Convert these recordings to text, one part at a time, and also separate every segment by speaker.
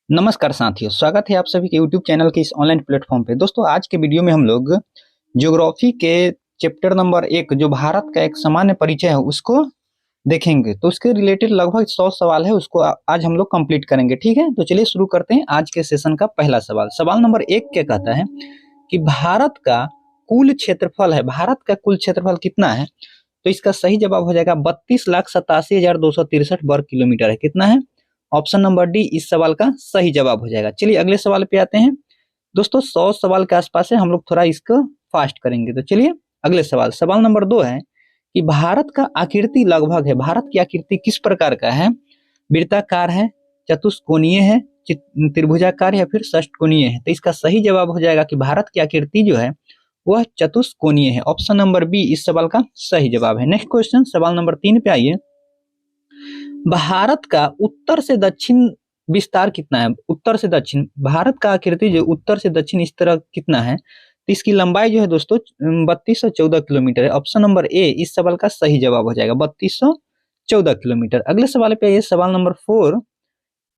Speaker 1: नमस्कार साथियों, स्वागत है आप सभी के YouTube चैनल के इस ऑनलाइन प्लेटफॉर्म पे। दोस्तों, आज के वीडियो में हम लोग ज्योग्राफी के चैप्टर नंबर 1 जो भारत का एक सामान्य परिचय है उसको देखेंगे। तो उसके रिलेटेड लगभग 100 सवाल है, उसको आज हम लोग कंप्लीट करेंगे। ठीक है, तो चलिए शुरू करते हैं आज के सेशन का पहला सवाल। सवाल नंबर 1 क्या कहता है कि भारत का कुल क्षेत्रफल है, भारत का कुल क्षेत्रफल कितना है? तो इसका सही जवाब हो जाएगा 32,87,263 वर्ग किलोमीटर है। कितना है? ऑप्शन नंबर डी इस सवाल का सही जवाब हो जाएगा। चलिए अगले सवाल पे आते हैं। दोस्तों 100 सवाल के आसपास है, हम लोग थोड़ा इसको फास्ट करेंगे। तो चलिए अगले सवाल, सवाल नंबर 2 है कि भारत का आकृति लगभग है, भारत की आकृति किस प्रकार का है? वृत्ताकार है, चतुष्कोणीय है, त्रिभुजाकार या फिर षटकोणीय है? तो इसका सही जवाब हो जाएगा कि भारत की आकृति जो है वह चतुष्कोणीय है। ऑप्शन नंबर बी इस सवाल का सही जवाब है। नेक्स्ट क्वेश्चन, सवाल नंबर 3 पे आइए। भारत का उत्तर से दक्षिण विस्तार कितना है? उत्तर से दक्षिण भारत का आकृति जो उत्तर से दक्षिण इस तरह कितना है? तो इसकी लंबाई जो है दोस्तों 3214 किलोमीटर है। ऑप्शन नंबर ए इस सवाल का सही जवाब हो जाएगा 3214 किलोमीटर। अगले सवाल पे आइए, सवाल नंबर 4।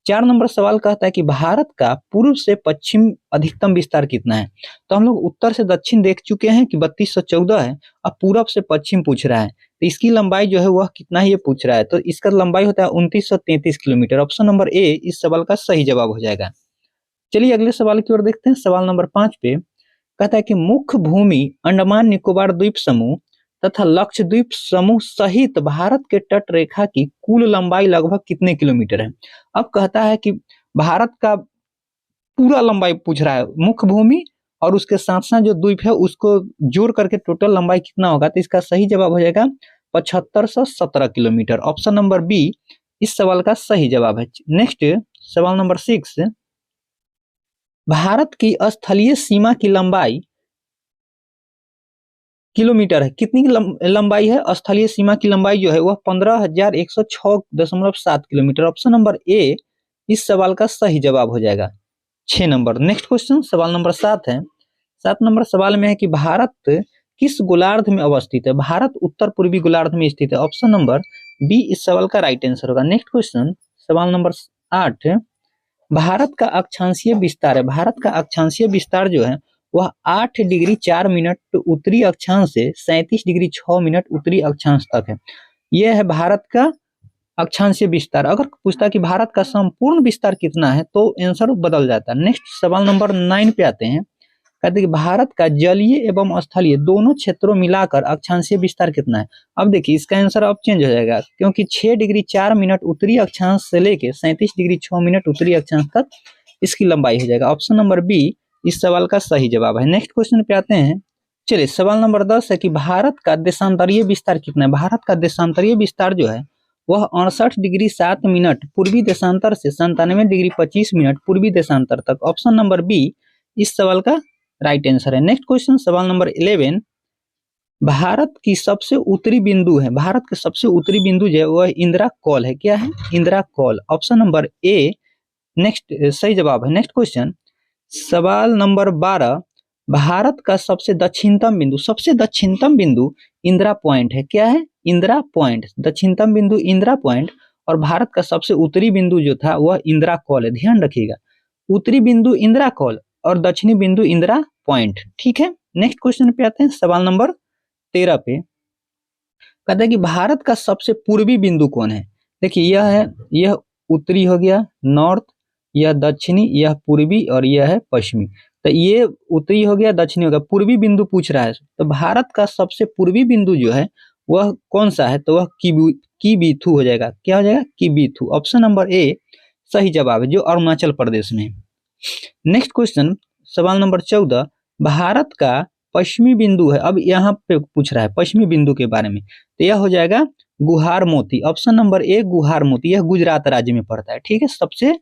Speaker 1: 4 नंबर सवाल कहता है कि भारत का पूर्व से पश्चिम अधिकतम विस्तार कितना है? तो हम लोग उत्तर से दक्षिण देख चुके हैं कि 3214 है, अब पूरब से पश्चिम पूछ रहा है, तो इसकी लंबाई जो है वह कितना है ये पूछ रहा है। तो इसका लंबाई होता है 2933 किलोमीटर। ऑप्शन नंबर ए इस सवाल का सही जवाब हो जाएगा। चलिए अगले सवाल की ओर देखते हैं। सवाल नंबर 5 पे कहता है कि मुख्य भूमि अंडमान निकोबार द्वीप समूह तथा लक्षद्वीप समूह सहित भारत के तट रेखा की कुल लंबाई लगभग कितने किलोमीटर है? अब कहता है कि भारत का पूरा लंबाई पूछ रहा है, मुख्य भूमि और उसके साथ साथ जो द्वीप है उसको जोड़ करके टोटल लंबाई कितना होगा? तो इसका सही जवाब हो जाएगा 7517 किलोमीटर। ऑप्शन नंबर बी इस सवाल का सही जवाब है। नेक्स्ट सवाल नंबर 6, भारत की स्थलीय सीमा की लंबाई किलोमीटर है, कितनी लंबाई है? स्थलीय सीमा की लंबाई जो है वह 15,106.7 किलोमीटर। ऑप्शन नंबर ए इस सवाल का सही जवाब हो जाएगा। 6 नंबर। नेक्स्ट क्वेश्चन, सवाल नंबर 7 है। 7 नंबर सवाल में है कि भारत किस गोलार्ध में अवस्थित है? भारत उत्तर पूर्वी गोलार्ध में स्थित है। ऑप्शन नंबर बी इस सवाल का राइट आंसर होगा। नेक्स्ट क्वेश्चन, सवाल नंबर 8, भारत का अक्षांशीय विस्तार है, भारत का अक्षांशीय विस्तार जो है वह 8 डिग्री 4 मिनट उत्तरी अक्षांश से 37 डिग्री 6 मिनट उत्तरी अक्षांश तक है। यह है भारत का अक्षांशीय विस्तार। अगर पूछता कि भारत का संपूर्ण विस्तार कितना है तो आंसर बदल जाता है। नेक्स्ट सवाल नंबर 9 पे आते हैं। कहते हैं कि भारत का जलीय एवं स्थलीय दोनों क्षेत्रों मिलाकर अक्षांशीय विस्तार कितना है? अब देखिए इसका आंसर अब चेंज हो जाएगा, क्योंकि 6 डिग्री 4 मिनट उत्तरी अक्षांश से लेके 37 डिग्री 6 मिनट उत्तरी अक्षांश तक इसकी लंबाई हो जाएगा। ऑप्शन नंबर बी इस सवाल का सही जवाब है। नेक्स्ट क्वेश्चन पे आते हैं। चलिए सवाल नंबर 10 है कि भारत का देशांतरीय विस्तार कितना है? भारत का देशांतरीय विस्तार जो है वह 68 डिग्री 7 मिनट पूर्वी देशांतर से 97 डिग्री 25 मिनट पूर्वी देशांतर तक। ऑप्शन नंबर बी इस सवाल का राइट आंसर है। नेक्स्ट क्वेश्चन, सवाल नंबर 11, भारत की सबसे उत्तरी बिंदु है, भारत के सबसे उत्तरी बिंदु जो है वह इंदिरा कॉल है। क्या है? Indira call. Option number A next सही जवाब है। नेक्स्ट क्वेश्चन, सवाल नंबर 12, भारत का सबसे दक्षिणतम बिंदु, सबसे दक्षिणतम बिंदु इंदिरा पॉइंट है। क्या है? इंदिरा पॉइंट। दक्षिणतम बिंदु इंदिरा पॉइंट और भारत का सबसे उत्तरी बिंदु जो था वह इंदिरा कॉल है। ध्यान रखिएगा, उत्तरी बिंदु इंदिरा कॉल और दक्षिणी बिंदु इंदिरा पॉइंट। ठीक है, नेक्स्ट क्वेश्चन पे आते हैं। सवाल नंबर 13 पे कहते हैं कि भारत का सबसे पूर्वी बिंदु कौन है? देखिए यह है, यह उत्तरी हो गया नॉर्थ, यह दक्षिणी, यह पूर्वी और यह है पश्चिमी। तो ये उत्तरी हो गया, दक्षिणी हो गया, पूर्वी बिंदु पूछ रहा है। तो भारत का सबसे पूर्वी बिंदु जो है वह कौन सा है? तो वह किबीथू हो जाएगा। क्या हो जाएगा? किबीथू। ऑप्शन नंबर ए सही जवाब है, जो अरुणाचल प्रदेश में है। नेक्स्ट क्वेश्चन, सवाल नंबर 14, भारत का पश्चिमी बिंदु है। अब यहाँ पे पूछ रहा है पश्चिमी बिंदु के बारे में, तो यह हो जाएगा गुहार मोती। ऑप्शन नंबर ए गुहार मोती, यह गुजरात राज्य में पड़ता है। ठीक है, सबसे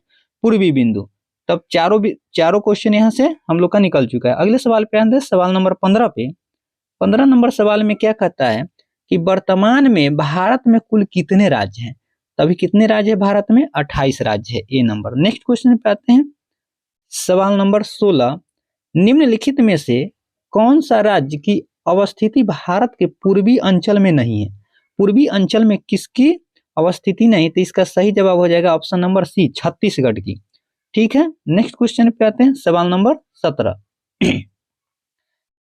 Speaker 1: पूर्वी बिंदु। तब चारों क्वेश्चन यहाँ से हम लोग का निकल चुका है। अगले सवाल पे आते हैं, सवाल नंबर 15 पे। 15 नंबर सवाल में क्या कहता है कि वर्तमान में भारत में कुल कितने राज्य हैं? तभी कितने राज्य है भारत में? 28 राज्य है, ए नंबर। नेक्स्ट क्वेश्चन पे आते हैं। सवाल नंबर 16, निम्नलिखित में से कौन सा राज्य की अवस्थिति भारत के पूर्वी अंचल में नहीं है? पूर्वी अंचल में किसकी अवस्थिति नहीं? तो इसका सही जवाब हो जाएगा ऑप्शन नंबर सी छत्तीसगढ़ की। ठीक है, नेक्स्ट क्वेश्चन पे आते हैं, सवाल नंबर 17।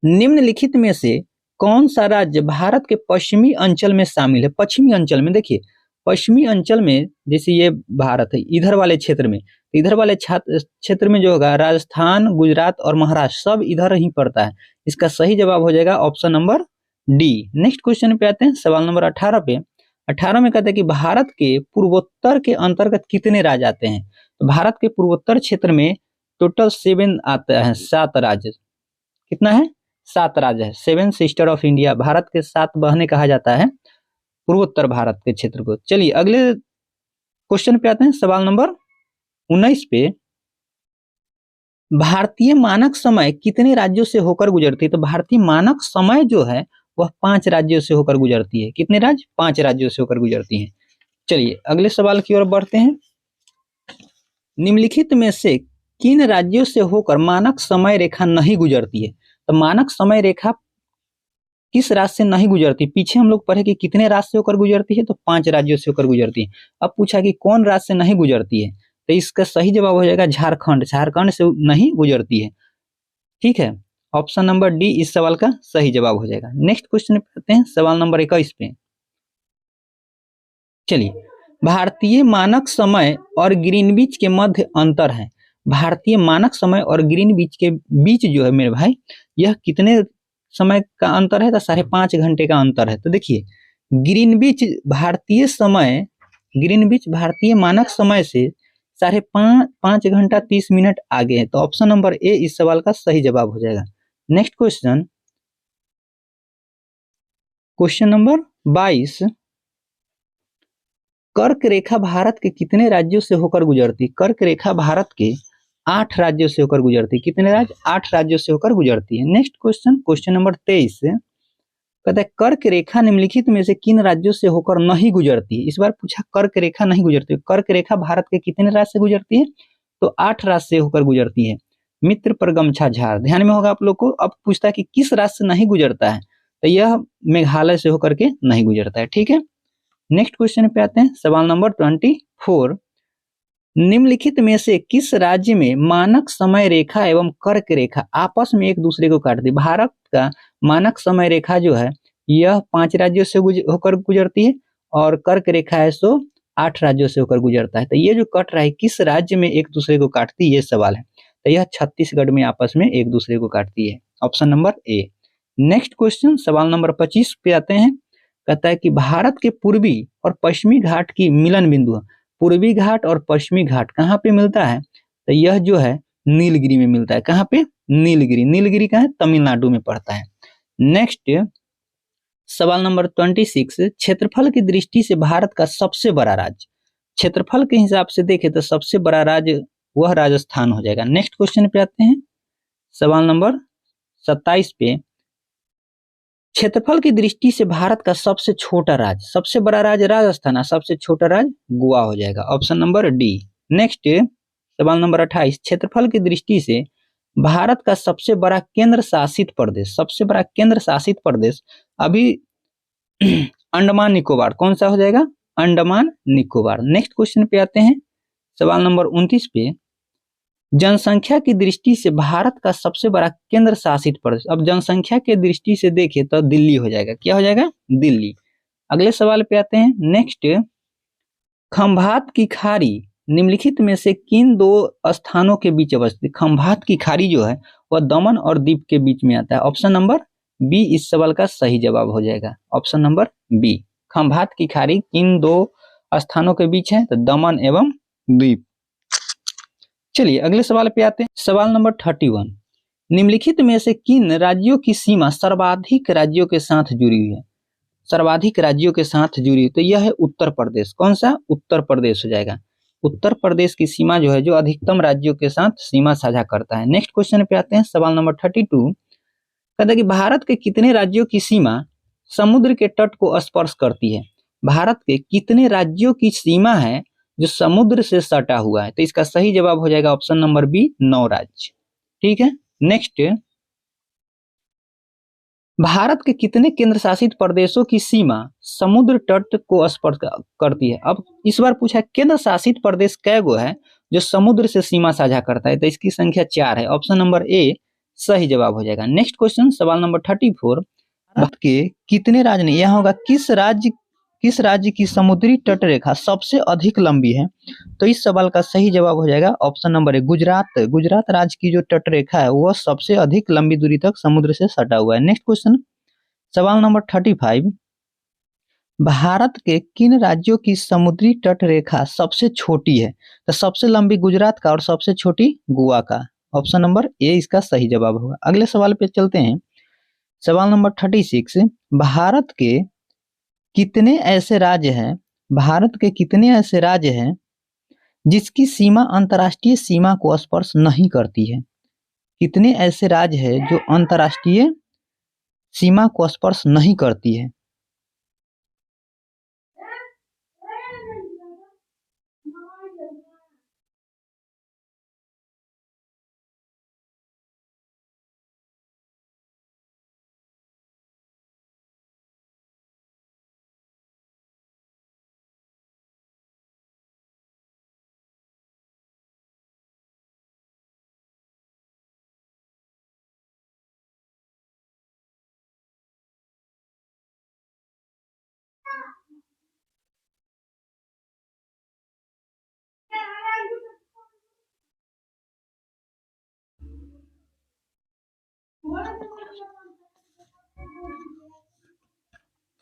Speaker 1: निम्नलिखित में से कौन सा राज्य भारत के पश्चिमी अंचल में शामिल है? पश्चिमी अंचल में देखिए, पश्चिमी अंचल में जैसे ये भारत है, इधर वाले क्षेत्र में, इधर वाले क्षेत्र में जो होगा राजस्थान, गुजरात और महाराष्ट्र सब इधर ही पड़ता है। इसका सही जवाब हो जाएगा option number D. Next question पे आते हैं, सवाल नंबर 18 पे। 18 में कहते हैं कि भारत के पूर्वोत्तर के अंतर्गत कितने राज्य आते हैं? तो भारत के पूर्वोत्तर क्षेत्र में टोटल 7 आता है, 7 राज्य। कितना है? 7 राज्य है। 7 सिस्टर ऑफ इंडिया, भारत के 7 बहनें कहा जाता है पूर्वोत्तर भारत के क्षेत्र को। चलिए अगले क्वेश्चन पे आते हैं, सवाल नंबर 19 पे। भारतीय मानक समय कितने राज्यों से होकर गुजरती है? तो भारतीय मानक समय जो है वह 5 राज्यों से होकर गुजरती है। कितने राज्य? 5 राज्यों से होकर गुजरती है। चलिए अगले सवाल की ओर बढ़ते हैं। निम्नलिखित में से किन राज्यों से होकर मानक समय रेखा नहीं गुजरती है? तो मानक समय रेखा किस राज्य से नहीं गुजरती? पीछे हम लोग पढ़े कि कितने राज्य से होकर गुजरती है, तो 5 राज्यों से होकर गुजरती है। अब पूछा कि कौन राज्य से नहीं गुजरती है, तो इसका सही जवाब हो जाएगा झारखंड। झारखंड से नहीं गुजरती है। ठीक है, ऑप्शन नंबर डी इस सवाल का सही जवाब हो जाएगा। नेक्स्ट क्वेश्चन पे आते हैं, सवाल नंबर 21 पे। चलिए, भारतीय मानक समय और ग्रीनविच के मध्य अंतर है। भारतीय मानक समय और ग्रीनविच के बीच जो है मेरे भाई, यह कितने समय का अंतर है? तो 5.5 घंटे का अंतर है। तो देखिए, ग्रीनविच भारतीय समय, ग्रीनविच भारतीय मानक समय से 5.5 घंटा 30 मिनट आगे है। तो ऑप्शन नंबर ए इस सवाल का सही जवाब हो जाएगा। Next question, question number 22। कर्क रेखा भारत के कितने राज्यों से होकर गुजरती? कर्क रेखा भारत के 8 राज्यों से होकर गुजरती है। कितने राज्य? 8 राज्यों से होकर गुजरती है। नेक्स्ट क्वेश्चन, क्वेश्चन नंबर 23 कहता है कर्क रेखा निम्नलिखित में से किन राज्यों से होकर नहीं गुजरती? इस बार पूछा कर्क रेखा नहीं गुजरती। कर्क रेखा भारत के कितने राज्य से गुजरती है? तो 8 राज्य से होकर गुजरती है। मित्र पर गमछा झाड़, ध्यान में होगा आप लोग को। अब पूछता है कि किस राज्य से नहीं गुजरता है, तो यह मेघालय से होकर के नहीं गुजरता है। ठीक है, नेक्स्ट क्वेश्चन पे आते हैं, सवाल नंबर 24। निम्नलिखित में से किस राज्य में मानक समय रेखा एवं कर्क रेखा आपस में एक दूसरे को काटती? भारत का मानक समय रेखा जो है यह 5 राज्यों से होकर गुजरती है और कर्क रेखा है सो 8 राज्यों से होकर गुजरता है। तो ये जो कट रहा है किस राज्य में एक दूसरे को काटती है, ये सवाल है। तो यह छत्तीसगढ़ में आपस में एक दूसरे को काटती है। Option number A. Next question, सवाल नंबर 25 पे आते हैं। कहता है कि भारत के पूर्वी और पश्चिमी घाट की मिलन बिंदु, पूर्वी घाट और पश्चिमी घाट कहाँ पे मिलता है? तो यह जो है नीलगिरी में मिलता है। कहाँ पे? नीलगिरी। नीलगिरी कहाँ है? तमिलनाडु में पड़ता है। नेक्स्ट सवाल नंबर 26। क्षेत्रफल की दृष्टि से भारत का सबसे बड़ा राज्य, क्षेत्रफल के हिसाब से देखें तो सबसे बड़ा राज्य वह राजस्थान हो जाएगा। नेक्स्ट क्वेश्चन पे आते हैं, सवाल नंबर 27 पे। क्षेत्रफल की दृष्टि से भारत का सबसे छोटा राज्य, सबसे बड़ा राज्य राजस्थान, सबसे छोटा राज्य गोवा हो जाएगा। Option number D. नेक्स्ट सवाल नंबर 28। क्षेत्रफल की दृष्टि से भारत का सबसे बड़ा केंद्र शासित प्रदेश, सबसे बड़ा केंद्र शासित प्रदेश अभी अंडमान निकोबार, कौन सा हो जाएगा? अंडमान निकोबार। नेक्स्ट क्वेश्चन पे आते हैं, सवाल नंबर 29 पे। जनसंख्या की दृष्टि से भारत का सबसे बड़ा केंद्र शासित प्रदेश, अब जनसंख्या के दृष्टि से देखें तो दिल्ली हो जाएगा। क्या हो जाएगा? दिल्ली। अगले सवाल पे आते हैं। नेक्स्ट, खंभात की खाड़ी निम्नलिखित में से किन 2 स्थानों के बीच अवस्थित? खंभात की खाड़ी जो है वह दमन और दीव के बीच में आता है। ऑप्शन नंबर बी इस सवाल का सही जवाब हो जाएगा। ऑप्शन नंबर बी, खंभात की खाड़ी किन 2 स्थानों के बीच है? तो दमन एवं दीव। चलिए अगले सवाल पे आते हैं, सवाल नंबर 31। निम्नलिखित में से किन राज्यों की सीमा सर्वाधिक राज्यों के साथ जुड़ी हुई है? सर्वाधिक राज्यों के साथ जुड़ी हुई, तो यह है उत्तर प्रदेश। कौन सा? उत्तर प्रदेश हो जाएगा। उत्तर प्रदेश की सीमा जो है जो अधिकतम राज्यों के साथ सीमा साझा करता है। नेक्स्ट क्वेश्चन पे आते हैं, सवाल नंबर 32। कहता है कि भारत के कितने राज्यों की सीमा समुद्र के तट को स्पर्श करती है? भारत के कितने राज्यों की सीमा है जो समुद्र से सटा हुआ है? तो इसका सही जवाब हो जाएगा ऑप्शन नंबर बी, 9 राज्य। ठीक है, नेक्स्ट, भारत के कितने केंद्र शासित प्रदेशों की सीमा समुद्र तट को स्पर्श करती है? अब इस बार पूछा केंद्र शासित प्रदेश कै गो है, जो समुद्र से सीमा साझा करता है, तो इसकी संख्या 4 है। ऑप्शन नंबर ए सही जवाब हो जाएगा। नेक्स्ट क्वेश्चन सवाल नंबर 34, भारत के कितने राज्य ने, यह होगा किस राज्य की समुद्री तट रेखा सबसे अधिक लंबी है? तो इस सवाल का सही जवाब हो जाएगा option number A Gujarat. Gujarat राज्य की जो तट रेखा है वह सबसे अधिक लंबी दूरी तक समुद्र से सटा हुआ है। नेक्स्ट क्वेश्चन सवाल नंबर 35, भारत के किन राज्यों की समुद्री तट रेखा सबसे छोटी है? तो सबसे लंबी गुजरात का और सबसे छोटी गोवा का। ऑप्शन नंबर ए इसका सही जवाब होगा। अगले सवाल पे चलते हैं। सवाल नंबर 36, भारत के कितने ऐसे राज्य हैं, भारत के कितने ऐसे राज्य हैं जिसकी सीमा अंतर्राष्ट्रीय सीमा को स्पर्श नहीं करती है? कितने ऐसे राज्य हैं जो अंतर्राष्ट्रीय सीमा को स्पर्श नहीं करती है?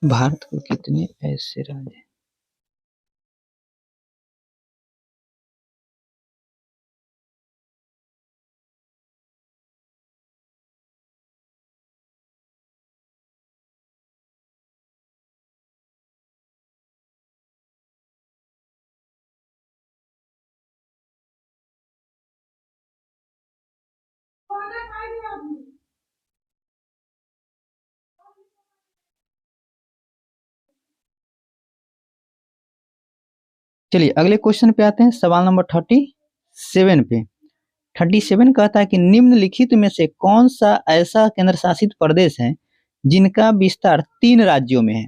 Speaker 1: भारत के कितने ऐसे राज्य हैं? चलिए अगले क्वेश्चन पे आते हैं। सवाल नंबर 37 पे 37 कहता है कि निम्नलिखित में से कौन सा ऐसा केंद्र शासित प्रदेश है जिनका विस्तार 3 राज्यों में है?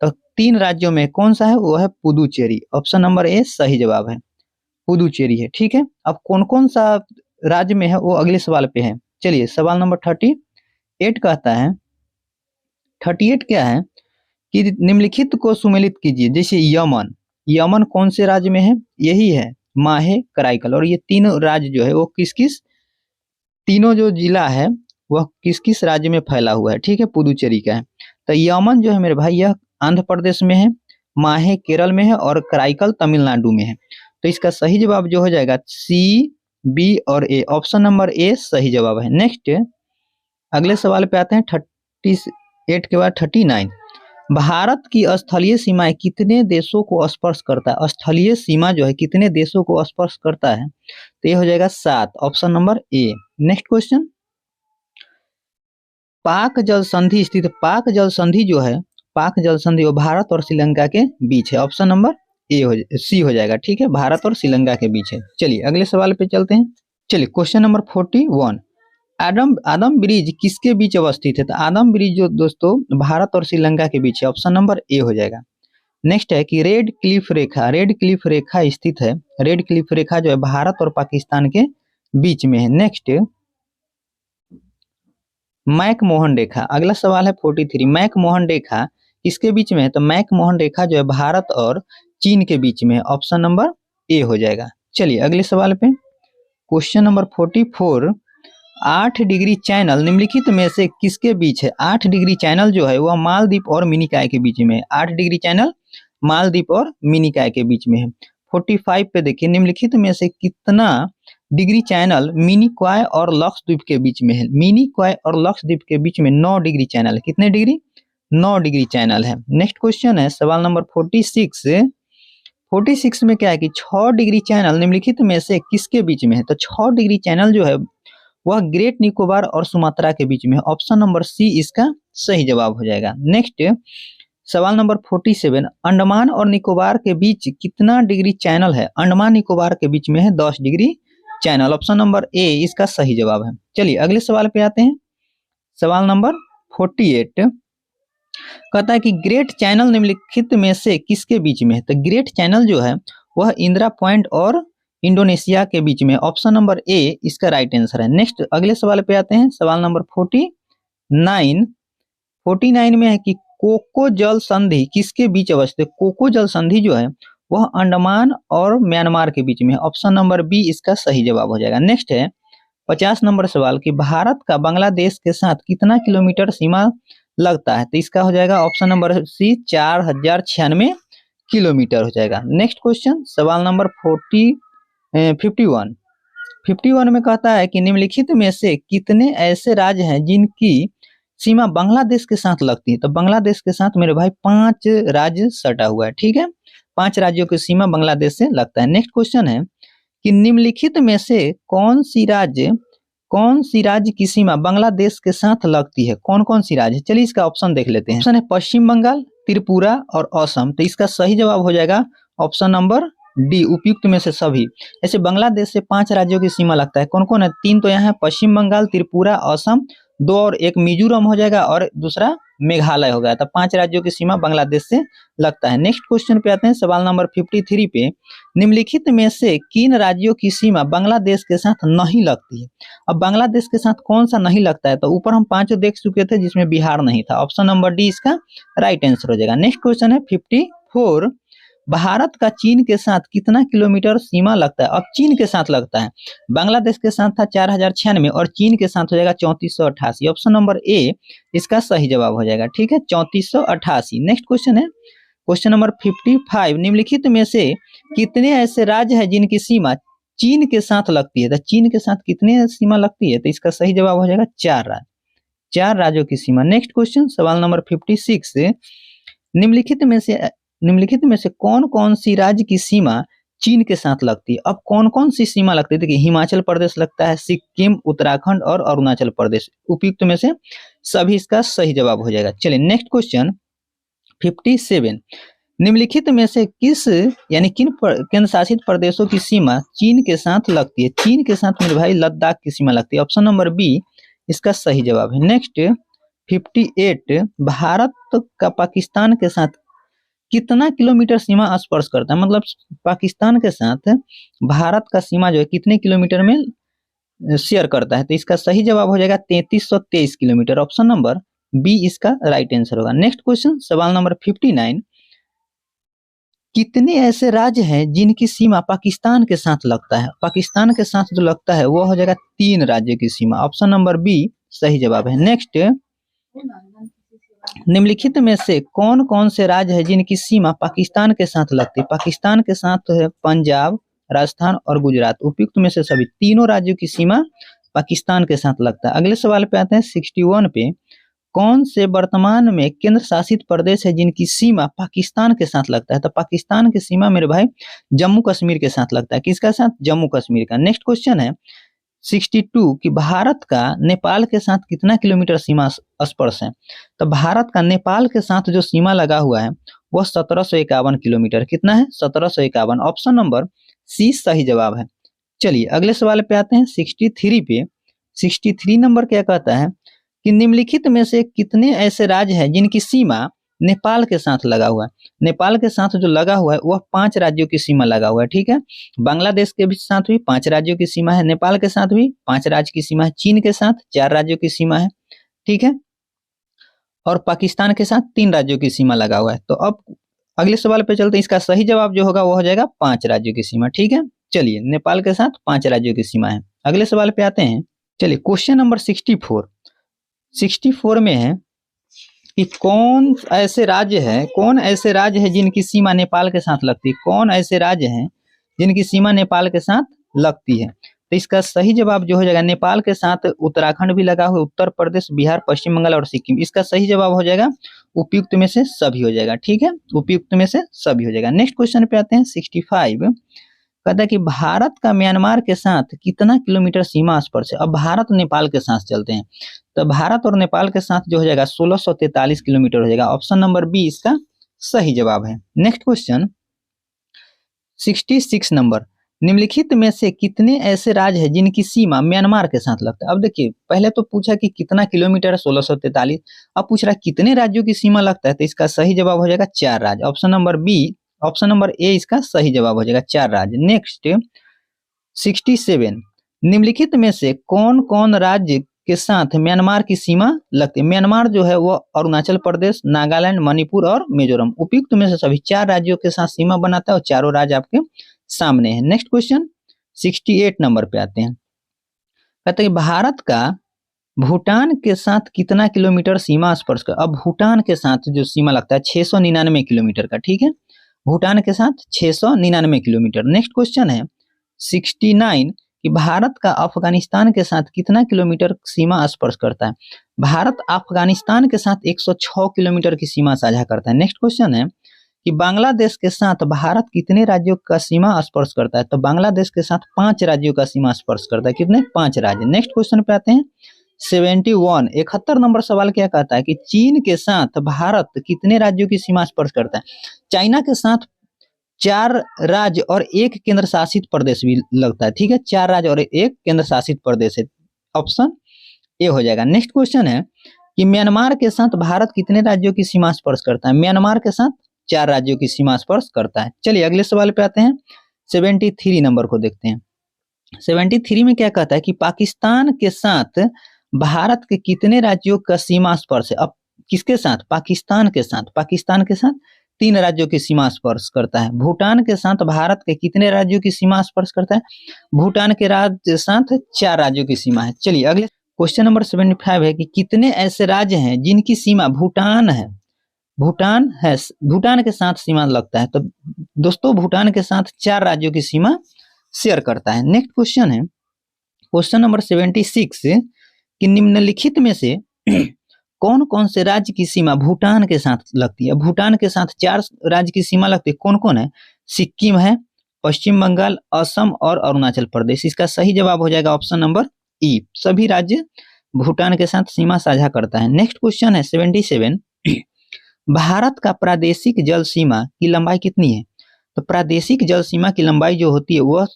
Speaker 1: तो 3 राज्यों में कौन सा है? वो है पुदुचेरी। ऑप्शन नंबर ए सही जवाब है, पुदुचेरी है। ठीक है, अब कौन कौन सा राज्य में है वो अगले सवाल पे है। चलिए सवाल नंबर 38 कहता है, 38 क्या है कि निम्नलिखित को सुमेलित कीजिए। जैसे यमन, यमन कौन से राज्य में है? यही है माहे कराईकल। और ये तीनों राज्य जो है वो किस किस, तीनों जो जिला है वह किस किस राज्य में फैला हुआ है? ठीक है, पुदुचेरी का है। तो यमन जो है मेरे भाई यह आंध्र प्रदेश में है, माहे केरल में है और कराईकल तमिलनाडु में है। तो इसका सही जवाब जो हो जाएगा सी, बी और ए। ऑप्शन नंबर ए सही जवाब है। नेक्स्ट अगले सवाल पे आते हैं। 38 के बाद 39, भारत की स्थलीय सीमाएं कितने देशों को स्पर्श करता है? स्थलीय सीमा जो है कितने देशों को स्पर्श करता है? तो ये हो जाएगा 7। Option number A. Next question, पाक जल संधि स्थित, पाक जल संधि जो है, पाक जल संधि वो भारत और श्रीलंका के बीच है। ऑप्शन नंबर सी हो जाएगा। ठीक है, भारत और श्रीलंका के बीच है। चलिए अगले सवाल पे चलते हैं। चलिए क्वेश्चन नंबर 41, आदम ब्रिज किसके बीच अवस्थित है? तो आदम ब्रिज जो दोस्तों भारत और श्रीलंका के बीच है। ऑप्शन नंबर ए हो जाएगा। नेक्स्ट है कि रेड क्लिफ रेखा, रेड क्लिफ रेखा स्थित है, रेड क्लिफ रेखा जो है भारत और पाकिस्तान के बीच में है। नेक्स्ट मैकमोहन रेखा, अगला सवाल है 43, मैकमोहन रेखा किसके बीच में है? तो मैकमोहन रेखा जो है भारत और चीन के बीच में है। ऑप्शन नंबर ए हो जाएगा। चलिए अगले सवाल पे क्वेश्चन नंबर 44, 8 डिग्री चैनल निम्नलिखित में से किसके बीच है? 8 डिग्री चैनल जो है वह मालदीव और मिनिकॉय के बीच में है। 8 डिग्री चैनल मालदीव और मिनिकॉय के बीच में है। 45 पे देखिए, निम्नलिखित में से कितना डिग्री चैनल मिनिकॉय और लक्षद्वीप के बीच में है? मिनिकॉय और लक्षद्वीप के बीच में 9 डिग्री चैनल है। कितने डिग्री? 9 डिग्री चैनल है। नेक्स्ट क्वेश्चन है सवाल नंबर 46 में क्या है कि 6 डिग्री चैनल निम्नलिखित में से किसके बीच में है? तो 6 डिग्री चैनल जो है वह ग्रेट निकोबार और सुमात्रा के बीच में है। ऑप्शन नंबर सी इसका सही जवाब हो जाएगा। नेक्स्ट सवाल नंबर 47, अंडमान और निकोबार के बीच कितना डिग्री चैनल है? अंडमान निकोबार के बीच में है 10 degree channel. Option number A इसका सही जवाब है। चलिए अगले सवाल पे आते हैं। सवाल नंबर 48 कहता है कि ग्रेट चैनल निम्नलिखित में से किसके बीच में है? तो ग्रेट चैनल जो है वह इंदिरा पॉइंट और इंडोनेशिया के बीच में। ऑप्शन नंबर ए इसका राइट आंसर है। नेक्स्ट अगले सवाल पे आते हैं, सवाल नंबर 49। 49 में है कि कोको जल संधि किसके बीच अवस्थित है? कोको जल संधि जो है वह अंडमान और म्यांमार के बीच में है। ऑप्शन नंबर बी इसका सही जवाब हो जाएगा। नेक्स्ट है 50 नंबर सवाल कि भारत का बांग्लादेश के साथ कितना किलोमीटर सीमा लगता है? तो इसका हो जाएगा ऑप्शन नंबर सी 4096 किलोमीटर हो जाएगा। नेक्स्ट क्वेश्चन सवाल नंबर 51 में कहता है कि निम्नलिखित में से कितने ऐसे राज्य हैं जिनकी सीमा बांग्लादेश के साथ लगती है? तो बांग्लादेश के साथ मेरे भाई 5 राज्य सटा हुआ है, ठीक है। 5 राज्यों की सीमा बांग्लादेश से लगता है। नेक्स्ट क्वेश्चन है कि निम्नलिखित में से कौन सी राज्य की सीमा बांग्लादेश के साथ लगती है? कौन कौन सी राज्य? चलिए इसका ऑप्शन देख लेते हैं। ऑप्शन है पश्चिम बंगाल, त्रिपुरा और असम। तो इसका सही जवाब हो जाएगा ऑप्शन नंबर डी, उपयुक्त में से सभी। ऐसे बांग्लादेश से 5 राज्यों की सीमा लगता है। कौन कौन है? 3 तो यहाँ है, पश्चिम बंगाल, त्रिपुरा, असम, 2 और 1 मिजोरम हो जाएगा और दूसरा मेघालय हो गया। तो 5 राज्यों की सीमा बांग्लादेश से लगता है। नेक्स्ट क्वेश्चन पे आते हैं, सवाल नंबर 53 पे। निम्नलिखित में से किन राज्यों की सीमा बांग्लादेश के साथ नहीं लगती है? अब बांग्लादेश के साथ कौन सा नहीं लगता है? तो ऊपर हम 5 देख चुके थे जिसमें बिहार नहीं था। ऑप्शन नंबर डी इसका राइट आंसर हो जाएगा। नेक्स्ट क्वेश्चन है 54। भारत का चीन के साथ कितना किलोमीटर सीमा लगता है? अब चीन के साथ लगता है, बांग्लादेश के साथ था 4096 और चीन के साथ हो जाएगा 3488। ऑप्शन नंबर ए इसका सही जवाब हो जाएगा, ठीक है, 3488। नेक्स्ट क्वेश्चन है क्वेश्चन नंबर 55। निम्नलिखित में से कितने ऐसे राज्य हैं जिनकी सीमा चीन के साथ लगती है? तो चीन के साथ कितने सीमा लगती है? तो इसका सही जवाब हो जाएगा 4 राज्य, 4 राज्यों की सीमा। नेक्स्ट क्वेश्चन सवाल नंबर 56। निम्नलिखित में से कौन कौन सी राज्य की सीमा चीन के साथ लगती है? अब कौन कौन सी सीमा लगती है? देखिए हिमाचल प्रदेश लगता है, सिक्किम, उत्तराखंड और अरुणाचल प्रदेश। उपयुक्त में से सभी इसका सही जवाब हो जाएगा। चलिए नेक्स्ट क्वेश्चन 57। निम्नलिखित में से किस यानी किन केंद्र शासित प्रदेशों की सीमा चीन के साथ लगती है? चीन के साथ मेरे भाई लद्दाख की सीमा लगती है। ऑप्शन नंबर बी इसका सही जवाब है। नेक्स्ट 58। भारत का पाकिस्तान के साथ कितना किलोमीटर सीमा स्पर्श करता है? मतलब पाकिस्तान के साथ भारत का सीमा जो है कितने किलोमीटर में शेयर करता है? तो इसका सही जवाब हो जाएगा 3323 किलोमीटर। ऑप्शन नंबर बी इसका राइट आंसर होगा। नेक्स्ट क्वेश्चन सवाल नंबर 59। कितने ऐसे राज्य हैं जिनकी सीमा पाकिस्तान के साथ लगता है? पाकिस्तान के साथ जो लगता है वो हो जाएगा 3 राज्यों की सीमा। ऑप्शन नंबर बी सही जवाब है। नेक्स्ट निम्नलिखित में से कौन कौन से राज्य है जिनकी सीमा पाकिस्तान के साथ लगती है? पाकिस्तान के साथ है पंजाब, राजस्थान और गुजरात। उपयुक्त में से सभी तीनों राज्यों की सीमा पाकिस्तान के साथ लगता है। अगले सवाल पे आते हैं 61 पे। कौन से वर्तमान में केंद्र शासित प्रदेश है जिनकी सीमा पाकिस्तान के साथ लगता है? तो पाकिस्तान की सीमा मेरे भाई जम्मू कश्मीर के साथ लगता है। किसका साथ? जम्मू कश्मीर का। नेक्स्ट क्वेश्चन है 62 कि भारत का नेपाल के साथ कितना किलोमीटर सीमा स्पर्श है? तो भारत का नेपाल के साथ जो सीमा लगा हुआ है वह 1751 किलोमीटर। कितना है? 1751। ऑप्शन नंबर सी सही जवाब है। चलिए अगले सवाल पे आते हैं 63 पे। 63 नंबर क्या कहता है कि निम्नलिखित में से कितने ऐसे राज्य हैं जिनकी सीमा नेपाल के साथ लगा हुआ है? नेपाल के साथ जो लगा हुआ है वह 5 राज्यों की सीमा लगा हुआ है, ठीक है। बांग्लादेश के भी साथ भी 5 राज्यों की सीमा है, नेपाल के साथ भी 5 राज्य की सीमा है, चीन के साथ 4 राज्यों की सीमा है, ठीक है, और पाकिस्तान के साथ 3 राज्यों की सीमा लगा हुआ है। तो अब अगले सवाल पे चलते हैं। इसका सही जवाब जो होगा वो हो जाएगा 5 राज्यों की सीमा, ठीक है। चलिए नेपाल के साथ 5 राज्यों की सीमा है। अगले सवाल पे आते हैं। चलिए क्वेश्चन नंबर 64 में है कि कौन ऐसे राज्य है जिनकी सीमा नेपाल के साथ लगती है? कौन ऐसे राज्य हैं जिनकी सीमा नेपाल के साथ लगती है? तो इसका सही जवाब जो हो जाएगा नेपाल के साथ उत्तराखंड भी लगा हुआ, उत्तर प्रदेश, बिहार, पश्चिम बंगाल और सिक्किम। इसका सही जवाब हो जाएगा उपयुक्त में से सभी हो जाएगा, ठीक है, उपयुक्त में से सभी हो जाएगा। नेक्स्ट क्वेश्चन पे आते हैं 65। कहता है कि भारत का म्यांमार के साथ कितना किलोमीटर सीमा स्पर्श है? अब भारत नेपाल के साथ चलते हैं। तो भारत और नेपाल के साथ जो हो जाएगा 1643 किलोमीटर हो जाएगा। ऑप्शन नंबर बी इसका सही जवाब है। Next question 66 number. निम्नलिखित में से कितने ऐसे राज्य हैं जिनकी सीमा म्यांमार के साथ लगता है? अब देखिए पहले तो पूछा कि कितना किलोमीटर है 1643, अब पूछ रहा है कितने राज्यों की सीमा लगता है? तो इसका सही जवाब हो जाएगा 4 राज्य। ऑप्शन नंबर ए इसका सही जवाब हो जाएगा 4 राज्य। नेक्स्ट 67 निम्नलिखित में से कौन कौन राज्य के साथ म्यांमार की सीमा लगती है? म्यांमार जो है वो अरुणाचल प्रदेश, नागालैंड, मणिपुर और मिजोरम, उपयुक्त में से सभी 4 राज्यों के साथ सीमा बनाता है और चारों राज्य आपके सामने है। नेक्स्ट क्वेश्चन 68 नंबर पे आते हैं। कहते हैं भारत का भूटान के साथ कितना किलोमीटर सीमा स्पर्श कर, अब भूटान के साथ जो सीमा लगता है 699 किलोमीटर का, ठीक है, भूटान के साथ 699 किलोमीटर। नेक्स्ट क्वेश्चन है 69 कि भारत का अफगानिस्तान के साथ कितना किलोमीटर सीमा स्पर्श करता है? भारत अफगानिस्तान के साथ 106 किलोमीटर की सीमा साझा करता है। नेक्स्ट क्वेश्चन है कि बांग्लादेश के साथ भारत कितने राज्यों का सीमा स्पर्श करता है? तो बांग्लादेश के साथ 5 राज्यों का सीमा स्पर्श करता है। कितने? 5 राज्य। नेक्स्ट क्वेश्चन पे आते हैं 71 नंबर सवाल क्या कहता है कि चीन के साथ भारत कितने राज्यों की सीमा स्पर्श करता है? चाइना के साथ 4 राज्य और 1 केंद्र शासित प्रदेश भी लगता है, ठीक है, 4 राज्य और 1 केंद्र शासित प्रदेश है, ऑप्शन ए हो जाएगा। नेक्स्ट क्वेश्चन है कि म्यांमार के साथ भारत कितने राज्यों की सीमा स्पर्श करता है? म्यांमार के साथ 4 राज्यों की सीमा स्पर्श करता है। चलिए अगले सवाल पे आते हैं, 73 नंबर को देखते हैं। 73 में क्या कहता है कि पाकिस्तान के साथ भारत के कितने राज्यों का सीमा स्पर्श है? अब किसके साथ? पाकिस्तान के साथ। पाकिस्तान के साथ 3 राज्यों की सीमा स्पर्श करता है। भूटान के साथ भारत के कितने राज्यों की सीमा स्पर्श करता है? भूटान के राज्य साथ 4 राज्यों की सीमा है। चलिए अगले क्वेश्चन नंबर 75 है कि कितने ऐसे राज्य हैं जिनकी सीमा भूटान है? भूटान है, भूटान के साथ सीमा लगता है। तो दोस्तों भूटान के साथ 4 राज्यों की सीमा शेयर करता है। नेक्स्ट क्वेश्चन है क्वेश्चन नंबर 76 कि निम्नलिखित में से कौन कौन से राज्य की सीमा भूटान के साथ लगती है? भूटान के साथ 4 राज्य की सीमा लगती है। कौन कौन है? सिक्किम है, पश्चिम बंगाल, असम और अरुणाचल प्रदेश। इसका सही जवाब हो जाएगा ऑप्शन नंबर ई, सभी राज्य भूटान के साथ सीमा साझा करता है। नेक्स्ट क्वेश्चन है 77 भारत का प्रादेशिक जल सीमा की लंबाई कितनी है? तो प्रादेशिक जल सीमा की लंबाई जो होती है वह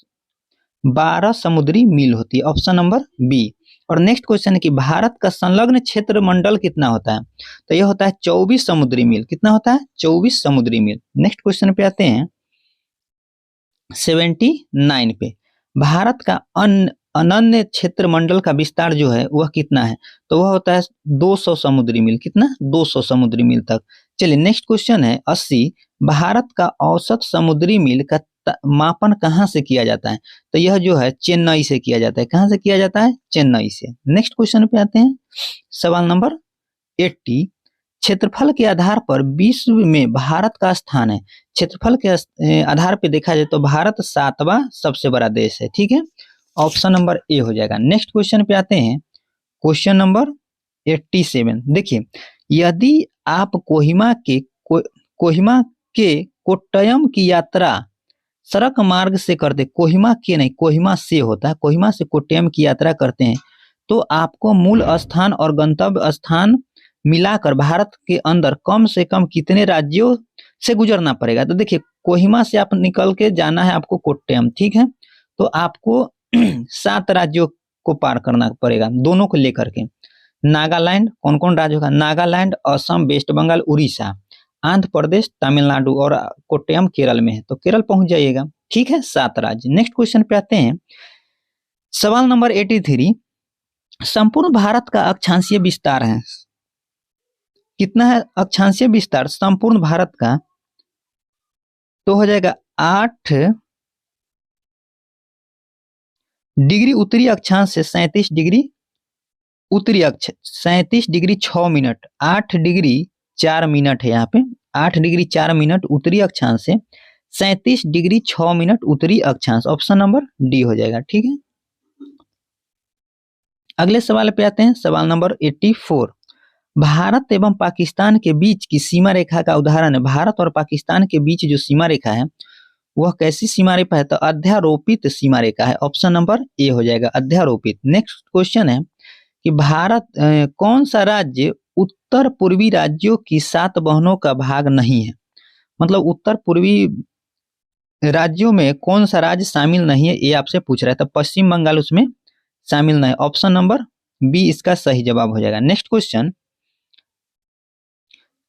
Speaker 1: 12 समुद्री मील होती है, ऑप्शन नंबर बी। और नेक्स्ट क्वेश्चन है कि भारत का संलग्न क्षेत्र मंडल कितना होता है? तो यह होता है 24 समुद्री मील। कितना होता है? 24 समुद्री मील। नेक्स्ट क्वेश्चन पे आते हैं 79 पे, भारत का अनन्य क्षेत्र मंडल का विस्तार जो है वह कितना है? तो वह होता है 200 समुद्री मील। कितना? 200 समुद्री मील तक। चलिए नेक्स्ट क्वेश्चन है 80 भारत का औसत समुद्री मील का मापन कहाँ से किया जाता है? तो यह जो है चेन्नई से किया जाता है। कहाँ से किया जाता है? चेन्नई से। नेक्स्ट क्वेश्चन पे आते हैं सवाल नंबर 80 क्षेत्रफल के आधार पर विश्व में भारत का स्थान है। क्षेत्रफल के आधार पर देखा जाए तो भारत 7वां सबसे बड़ा देश है, ठीक है, ऑप्शन नंबर ए हो जाएगा। नेक्स्ट क्वेश्चन पे आते हैं क्वेश्चन नंबर 87। देखिए यदि आप कोहिमा के कोट्टयम की यात्रा सड़क मार्ग से करते, कोहिमा के नहीं, कोहिमा से होता है, कोहिमा से कोट्टयम की यात्रा करते हैं तो आपको मूल स्थान और गंतव्य स्थान मिलाकर भारत के अंदर कम से कम कितने राज्यों से गुजरना पड़ेगा? तो देखिए कोहिमा से आप निकल के जाना है आपको कोट्टयम, ठीक है, तो आपको 7 राज्यों को पार करना पड़ेगा, दोनों को लेकर के। नागालैंड, कौन कौन राज्य होगा? नागालैंड, असम, वेस्ट बंगाल, उड़ीसा, आंध्र प्रदेश, तमिलनाडु और कोट्टयम केरल में है, तो केरल पहुंच जाइएगा, ठीक है, 7 राज्य। नेक्स्ट क्वेश्चन पे आते हैं सवाल नंबर 83 संपूर्ण भारत का अक्षांशीय विस्तार है कितना है? अक्षांशीय विस्तार संपूर्ण भारत का तो हो जाएगा 8 डिग्री उत्तरी अक्षांश से 37 डिग्री उत्तरी अक्ष, 37 डिग्री 6 मिनट, 8 डिग्री 4 मिनट है यहाँ पे, 8 डिग्री 4 मिनट उत्तरी अक्षांश से 37 डिग्री 6 मिनट उत्तरी अक्षांश, ऑप्शन नंबर डी हो जाएगा, ठीक है। अगले सवाल पे आते हैं सवाल नंबर 84 भारत एवं पाकिस्तान के बीच की सीमा रेखा का उदाहरण है। भारत और पाकिस्तान के बीच जो सीमा रेखा है वह कैसी सीमा रेखा है? तो अध्यारोपित सीमा रेखा है, ऑप्शन नंबर ए हो जाएगा, अध्यारोपित। नेक्स्ट क्वेश्चन है कि भारत कौन सा राज्य उत्तर पूर्वी राज्यों की 7 बहनों का भाग नहीं है? मतलब उत्तर पूर्वी राज्यों में कौन सा राज्य शामिल नहीं है, ये आपसे पूछ रहा है। तो पश्चिम बंगाल उसमें शामिल नहीं, ऑप्शन नंबर बी इसका सही जवाब हो जाएगा। नेक्स्ट क्वेश्चन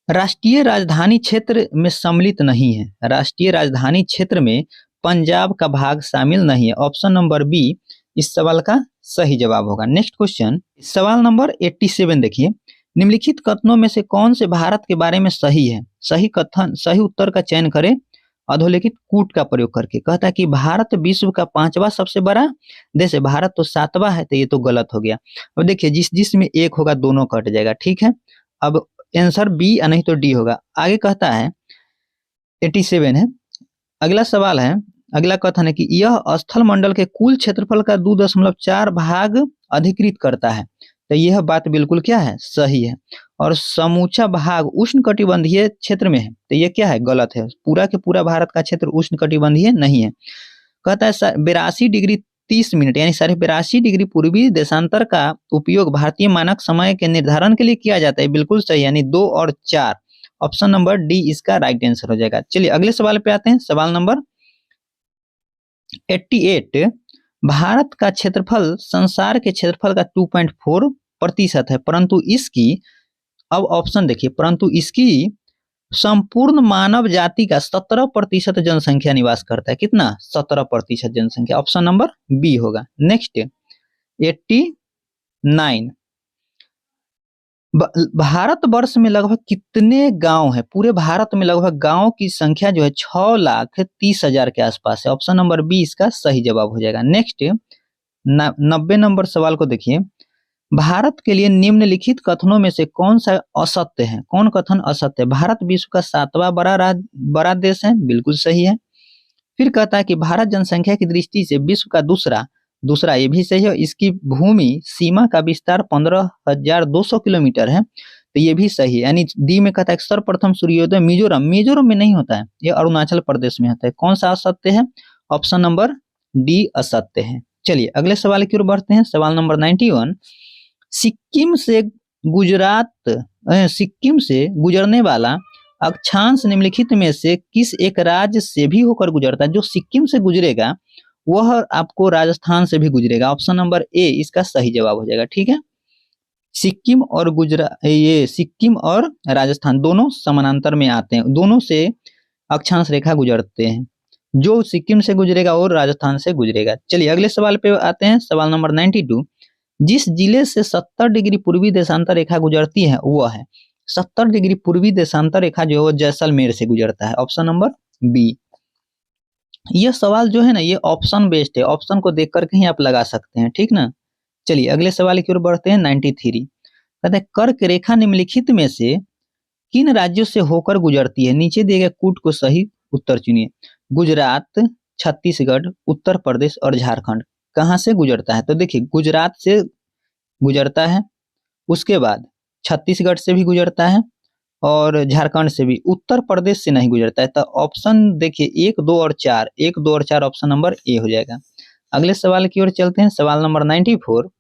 Speaker 1: राष्ट्रीय राजधानी क्षेत्र में सम्मिलित नहीं है। राष्ट्रीय राजधानी क्षेत्र में पंजाब का भाग शामिल नहीं है। ऑप्शन नंबर बी इस सवाल का सही जवाब होगा। नेक्स्ट क्वेश्चन, सवाल नंबर 87 देखिए, निम्नलिखित कथनों में से कौन से भारत के बारे में सही है? सही कथन, सही उत्तर का चयन करें अधोलिखित कूट का प्रयोग करके। कहता है कि भारत विश्व का 5वां सबसे बड़ा देश है। भारत तो 7वां है, तो ये तो गलत हो गया। अब देखिए जिसमें एक होगा दोनों कट जाएगा, ठीक है। अब आंसर बी नहीं तो डी होगा। आगे कहता है 87 है। अगला सवाल है, अगला कथन है कि यह स्थल मंडल के कुल क्षेत्रफल का 2.4 भाग अधिकृत करता है। तो यह बात बिल्कुल क्या है? सही है। और समूचा भाग उष्णकटिबंधीय क्षेत्र में है, तो ये क्या है? गलत है। पूरा के पूरा भारत का क्षेत्र उष्णकटिबंधीय नहीं है। कहता है 82 डिग्री 30 मिनट यानी 82.5 डिग्री पूर्वी देशांतर का उपयोग भारतीय मानक समय के निर्धारण के लिए किया जाता है। बिल्कुल सही, यानी 2 और 4। ऑप्शन नंबर डी इसका राइट आंसर हो जाएगा। चलिए अगले सवाल पे आते हैं। सवाल नंबर 88, भारत का क्षेत्रफल संसार के क्षेत्रफल का 2.4% है, परंतु इसकी, अब ऑप्शन देखिए, परंतु इसकी संपूर्ण मानव जाति का 17% जनसंख्या निवास करता है। कितना? 17% जनसंख्या। ऑप्शन नंबर बी होगा। नेक्स्ट 89, भारत वर्ष में लगभग कितने गांव है? पूरे भारत में लगभग गांव की संख्या जो है 6,30,000 के आसपास है। ऑप्शन नंबर बी इसका सही जवाब हो जाएगा। नेक्स्ट 90 नंबर सवाल को देखिए, भारत के लिए निम्नलिखित कथनों में से कौन सा असत्य है? कौन कथन असत्य है? भारत विश्व का 7वां बड़ा देश है, बिल्कुल सही है। फिर कहता है कि भारत जनसंख्या की दृष्टि से विश्व का दूसरा, ये भी सही है। इसकी भूमि सीमा का विस्तार 15,200 किलोमीटर है, तो ये भी सही है। यानी डी में कहता है सर्वप्रथम सूर्योदय मिजोरम में नहीं होता है, ये अरुणाचल प्रदेश में होता है। कौन सा असत्य है? ऑप्शन नंबर डी असत्य है। चलिए अगले सवाल की ओर बढ़ते हैं। सवाल नंबर 91, सिक्किम से गुजरने वाला अक्षांश निम्नलिखित में से किस एक राज्य से भी होकर गुजरता है? जो सिक्किम से गुजरेगा वह आपको राजस्थान से भी गुजरेगा। ऑप्शन नंबर ए इसका सही जवाब हो जाएगा, ठीक है। सिक्किम और राजस्थान दोनों समानांतर में आते हैं, दोनों से अक्षांश रेखा गुजरते हैं। जो सिक्किम से गुजरेगा और राजस्थान से गुजरेगा। चलिए अगले सवाल पे आते हैं। सवाल नंबर 92, जिस जिले से 70 डिग्री पूर्वी देशांतर रेखा गुजरती है वह है। 70 डिग्री पूर्वी देशांतर रेखा जो है जैसलमेर से गुजरता है। Option number B. यह सवाल जो है ना, ये ऑप्शन बेस्ड है, ऑप्शन को देख करके ही आप लगा सकते हैं, ठीक ना। चलिए अगले सवाल की ओर बढ़ते हैं। 93 कहते हैं कर्क रेखा निम्नलिखित में से किन राज्यों से होकर गुजरती है? नीचे दिए गए कूट को सही उत्तर चुनिए। गुजरात, छत्तीसगढ़, उत्तर प्रदेश और झारखंड। कहाँ से गुजरता है? तो देखिए गुजरात से गुजरता है, उसके बाद छत्तीसगढ़ से भी गुजरता है और झारखंड से भी। उत्तर प्रदेश से नहीं गुजरता है। तो ऑप्शन देखिए 1, 2 और 4 ऑप्शन नंबर ए हो जाएगा। अगले सवाल की ओर चलते हैं। सवाल नंबर 94,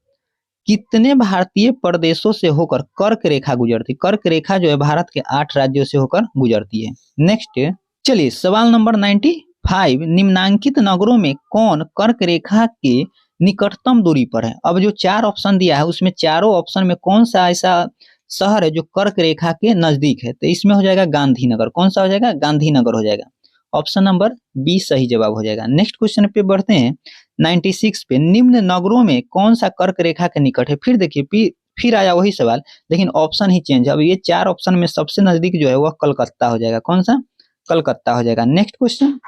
Speaker 1: कितने भारतीय प्रदेशों से होकर कर्क रेखा गुजरती? कर्क रेखा जो है भारत के 8 राज्यों से होकर गुजरती है। नेक्स्ट चलिए सवाल नंबर 95, निम्नांकित नगरों में कौन कर्क रेखा के निकटतम दूरी पर है? अब जो 4 ऑप्शन दिया है उसमें चारों ऑप्शन में कौन सा ऐसा शहर है जो कर्क रेखा के नजदीक है? तो इसमें हो जाएगा गांधीनगर। कौन सा हो जाएगा? गांधीनगर हो जाएगा। ऑप्शन नंबर बी सही जवाब हो जाएगा। नेक्स्ट क्वेश्चन पे बढ़ते हैं। 96 पे, निम्न नगरों में कौन सा कर्क रेखा के निकट है? फिर देखिए फिर आया वही सवाल, लेकिन ऑप्शन ही चेंज। अब ये 4 ऑप्शन में सबसे नजदीक जो है वह कलकत्ता हो जाएगा। कौन सा? कलकत्ता हो जाएगा। नेक्स्ट क्वेश्चन,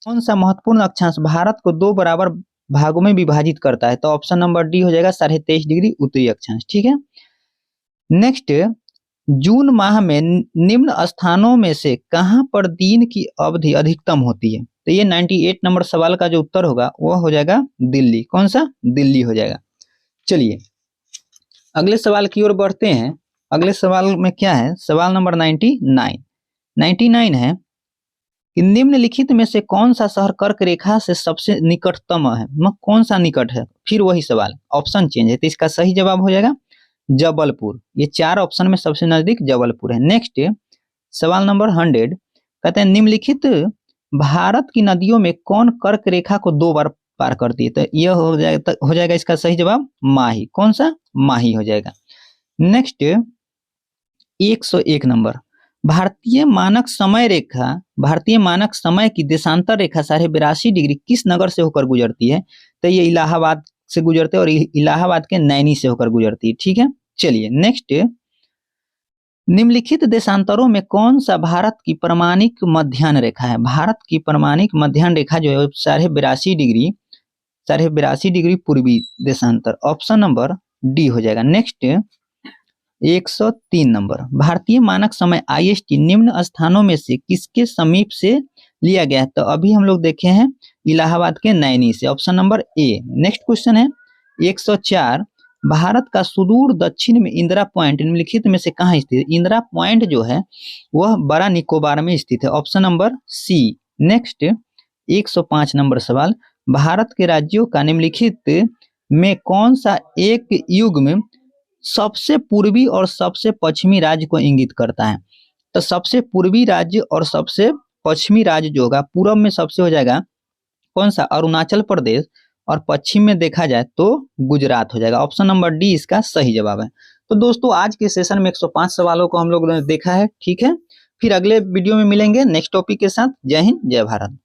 Speaker 1: कौन सा महत्वपूर्ण अक्षांश भारत को 2 बराबर भागों में विभाजित करता है? तो ऑप्शन नंबर डी हो जाएगा 23.5 डिग्री उत्तरी अक्षांश, ठीक है। नेक्स्ट, जून माह में निम्न स्थानों में से कहां पर दिन की अवधि अधिकतम होती है? तो ये 98 नंबर सवाल का जो उत्तर होगा वह हो जाएगा दिल्ली। कौन सा? दिल्ली हो जाएगा। चलिए अगले सवाल की ओर बढ़ते हैं। अगले सवाल में क्या है? सवाल नंबर 99 है कि निम्नलिखित में से कौन सा शहर कर्क रेखा से सबसे निकटतम है? कौन सा निकट है? फिर वही सवाल, ऑप्शन चेंज है, तो इसका सही जवाब हो जाएगा जबलपुर। ये 4 ऑप्शन में सबसे नजदीक जबलपुर है। नेक्स्ट सवाल नंबर 100 कहते हैं निम्नलिखित भारत की नदियों में कौन कर्क रेखा को 2 बार पार करती है? तो यह हो जाएगा इसका सही जवाब माही। कौन सा? माही हो जाएगा। नेक्स्ट 101 नंबर, भारतीय मानक समय की देशांतर रेखा 82.5 डिग्री किस नगर से होकर गुजरती है? तो ये इलाहाबाद से गुजरते हैं और इलाहाबाद के नैनी से होकर गुजरती है। ठीक है, चलिए नेक्स्ट, निम्नलिखित देशांतरों में कौन सा भारत की प्रमाणिक मध्याह्न रेखा है? भारत की प्रमाणिक मध्याह्न रेखा जो है 82.5 डिग्री पूर्वी देशांतर, ऑप्शन नंबर डी हो जाएगा। नेक्स्ट 103 नंबर, भारतीय मानक समय IST निम्न स्थानों में से किसके समीप से लिया गया है? तो अभी हम लोग देखे हैं इलाहाबाद के नैनी से, option number A. Next question है 104, भारत का सुदूर दक्षिण में इंदिरा पॉइंट निम्नलिखित में से कहाँ स्थित है? इंदिरा पॉइंट जो है वह बड़ा निकोबार में स्थित है, option number C. Next 105 number सवाल, भारत के राज्यों का निम्नलिखित में कौन सा एक युग में सबसे पूर्वी और सबसे पश्चिमी राज्य को इंगित करता है? तो सबसे पूर्वी राज्य और सबसे पश्चिमी राज्य जो होगा, पूर्व में सबसे हो जाएगा कौन सा? अरुणाचल प्रदेश, और पश्चिम में देखा जाए तो गुजरात हो जाएगा, ऑप्शन नंबर डी इसका सही जवाब है। तो दोस्तों आज के सेशन में 105 सवालों को हम लोगों ने देखा है। ठीक है, फिर अगले वीडियो में मिलेंगे नेक्स्ट टॉपिक के साथ। जय हिंद, जय भारत।